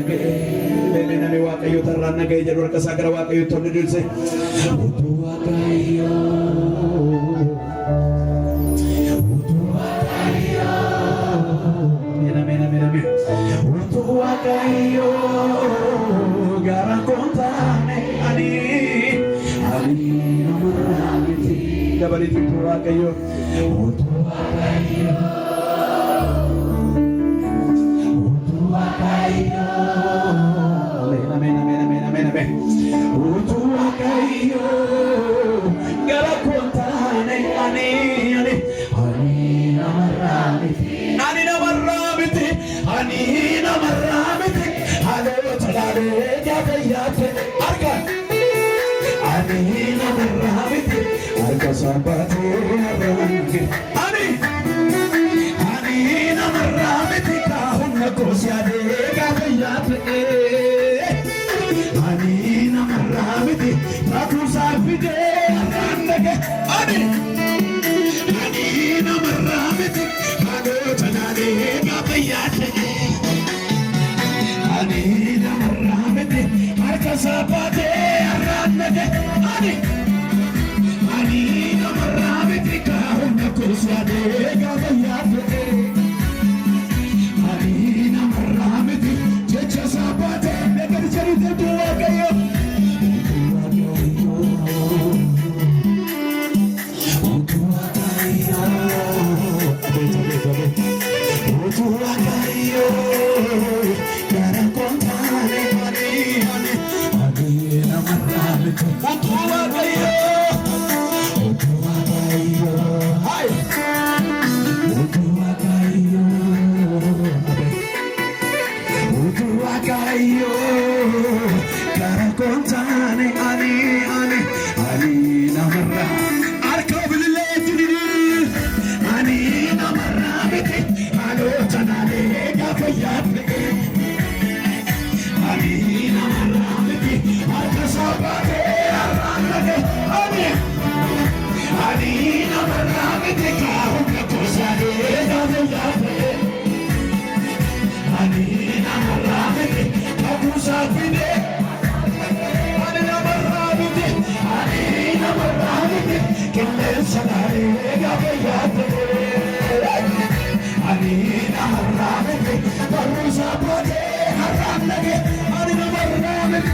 Nami Waaqayyo tarraan nagahee jedhu harka isaa gara Waaqayyootti ol diriirse. Utuu Waaqayyo utuu Waaqayyo gara kontaane ani namarraa miti dabalitti utuu Waaqayyo utuu Waaqayyo utuu Waaqayyo gara kontaane ani namarraa miti haalota laalee gaafa yaate argan ani namarraa miti harka saaphatee arrange ani namarraa miti kaahumna koos yaadee gaafa yaate ani namarraa miti taatuusaa fidee arrange ani namarraa miti haalota laalee gaafa yaate ani namarraa miti harka saaphatee arrange ani namarraa miti kaahumna koos yaadee gaafa yaate ani namarraa miti jecha saaphatee nagar jedhite utuu Waaqayyo utuu Waaqayyo gara kontaane ani namarraa miti utuu Waaqayyo hai utuu Waaqayyo gara kontaane ani namarraa harka bilileetti ani namarraa miti haalota laalee gaafa yaate ani namarraa miti harka saaphatee arrange ani namarraa miti kaahumna koos yaadee gaafa yaate ani namarraa miti taatuusaa fidee ani namarraa miti qilleensa laalee gaafa yaate ani namarraa miti taatuusaa fidee arrange ani namarraa miti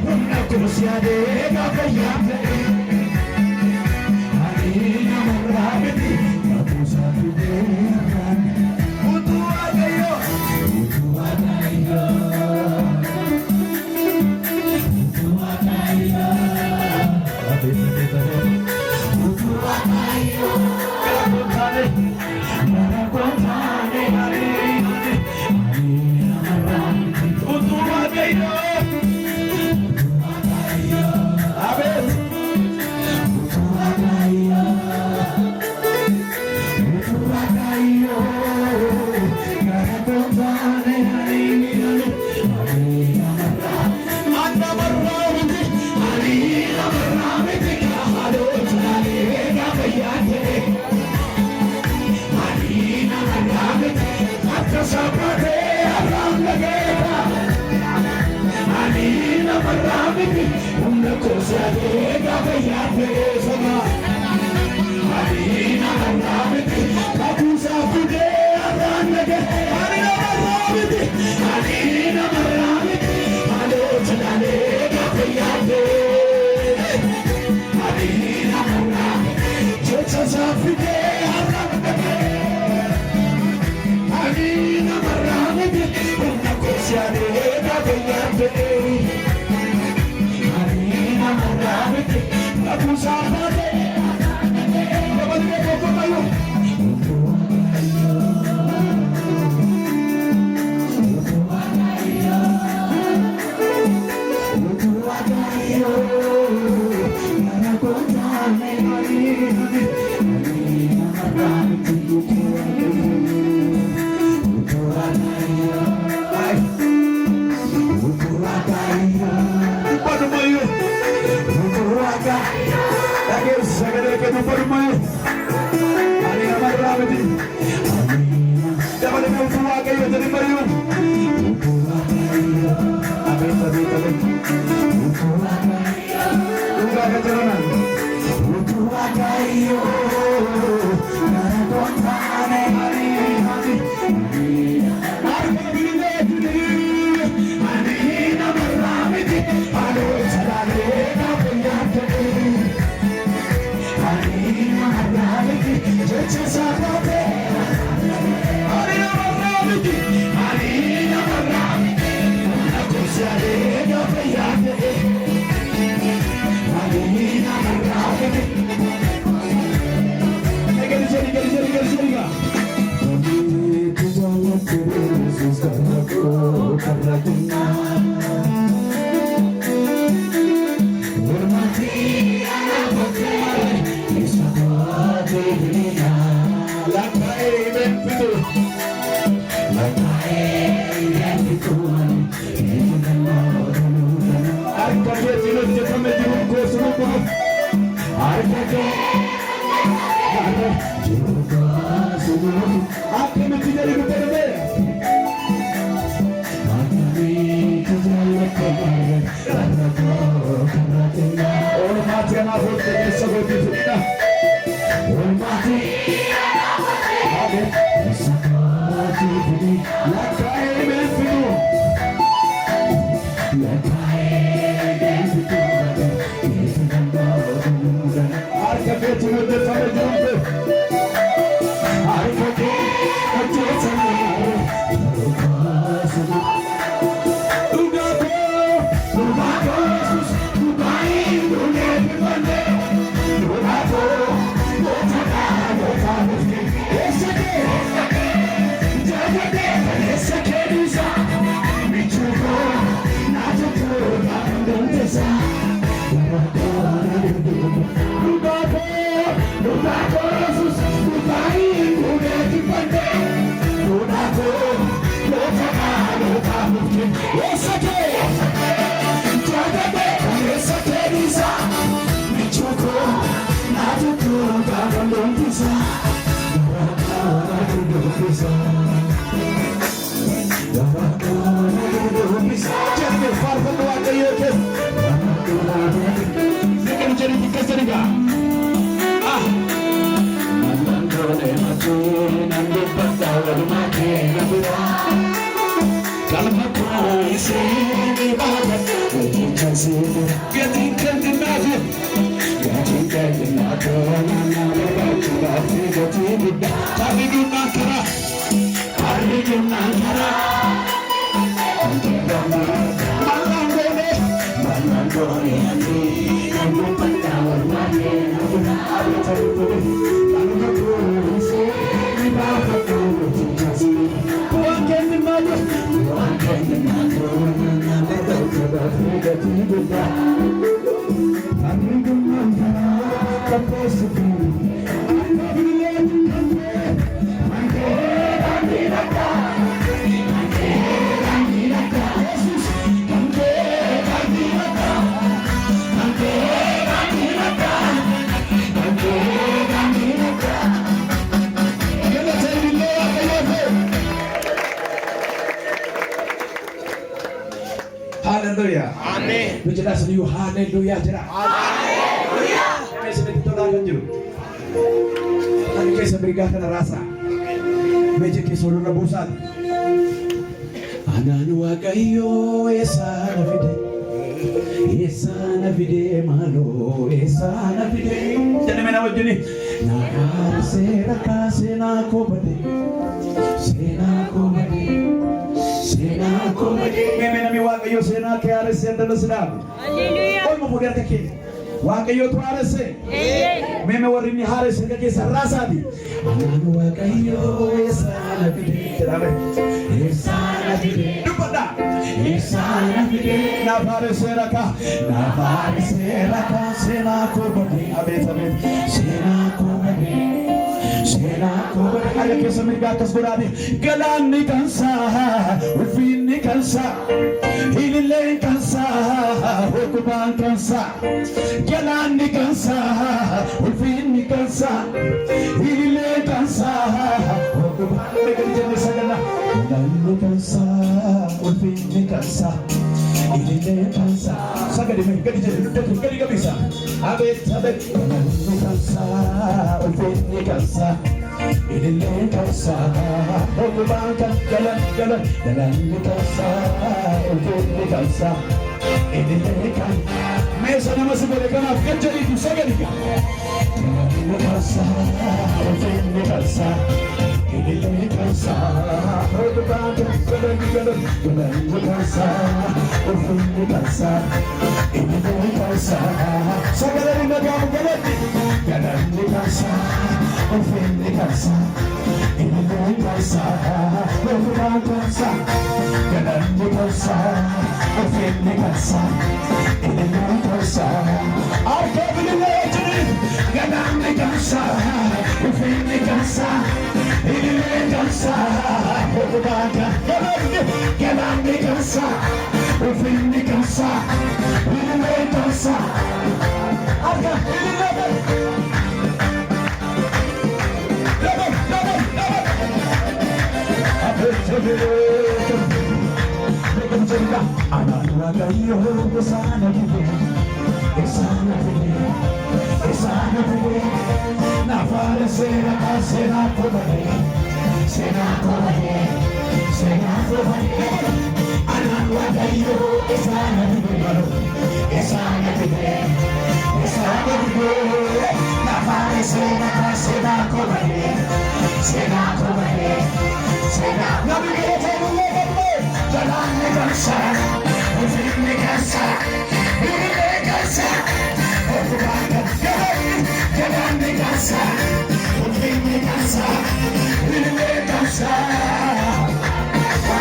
humna koos yaadee gaafa yaate ani namarraa miti taatuusaa fidee arrange utuu Waaqayyo Hallelujah. Amen. Bicara seni hallelujah jera. Hallelujah. Kami sedang ditolakkan juru. Kami kisah berikan rasa. Meja kisah rebusan. Ananu akayo esa na vide malo esa na vide. Jadi mana wajib ni? Nakar sera kasena ko bade. Sena ko bade. Sena ko bade. Meme na mi wakayo sena ke arese ndalo sinabu. Hallelujah. Oi mo mudir kake. Wakayo to arese. Meme warini harese kake sarasa di. Ananu akayo esa na vide. Terabe. Esa na vide. Dupada. Esa na vide. Na paresera ka. Na paresera ka sena ko bade. Abet abet. Sena ko bade. Sena ko bade. Ada kisah gatas berani. Galan ni kansa. Ulfin ni kansa. Hilile kansa. Hukuman kansa. Galan ni kansa. Ulfin ni kansa. Hilile kansa. Hukuman ni kansa. Galan ni kansa. Ulfin ni kansa. Hilile kansa. Saga di mana? Gadi jadi gadi gadi bisa. Abet abet. Galan ni kansa. Ulfin ni kansa. Hilile kansa. Hukuman galan galan galan ni kansa. Ulfin ni kansa. Hilile kansa. Mesa nama sebolehkan afgan jadi itu saga di mana? Galan ni kansa. Ulfin ni kansa. Hilile kansa. Hukuman galan galan galan ni kansa. Ulfin ni kansa. Hilile kansa. kansa sagalee nagamu galanni kansa ulfinni kansa ilillee kansa mootummaan kansa galanni kansa ulfinni kansa ilillee kansa harka bilillee jiru galanni kansa ulfinni kansa ilillee kansa mootummaan kansa galanni kansa ulfinni kansa ilillee kansa harka bilillee Ananura gayo esana gide na fare sera sena kobane Ananura gayo esana gide na fare sera kobane na bigete galanni kansa ulfinni kansa ilillee kansa mootummaan kansa galanni kansa ulfinni kansa ilillee kansa galanni kansa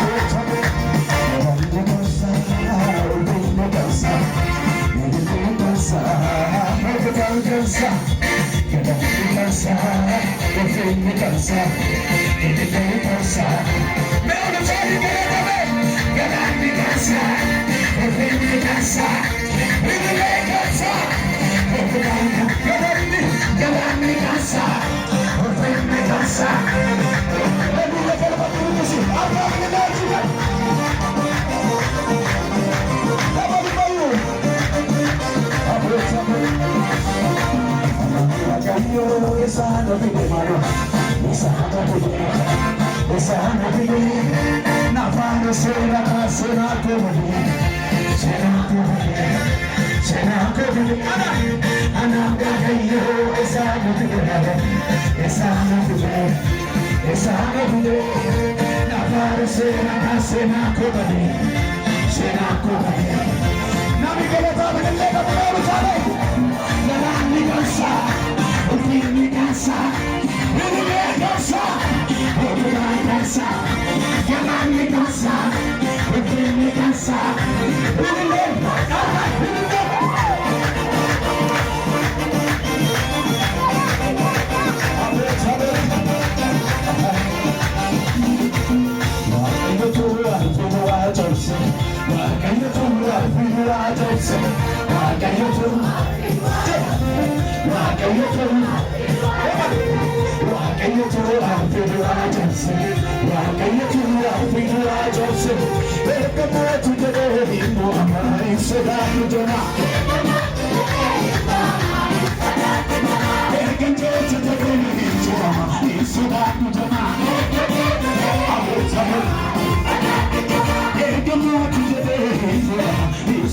ulfinni kansa ilillee kansa mootummaan kansa galanni kansa ulfinni kansa ilillee kansa galanni kansa ulfinni kansa ilillee kansa mootummaan galanni kansa ulfinni kansa ilillee kansa na fare sera sena kobane ananga gayo esana bide na fare sera kobane na mi galata bide na bide galanni kansa ulfinni kansa ilillee kansa mootummaan kansa galanni kansa ulfinni kansa ilillee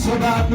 Soda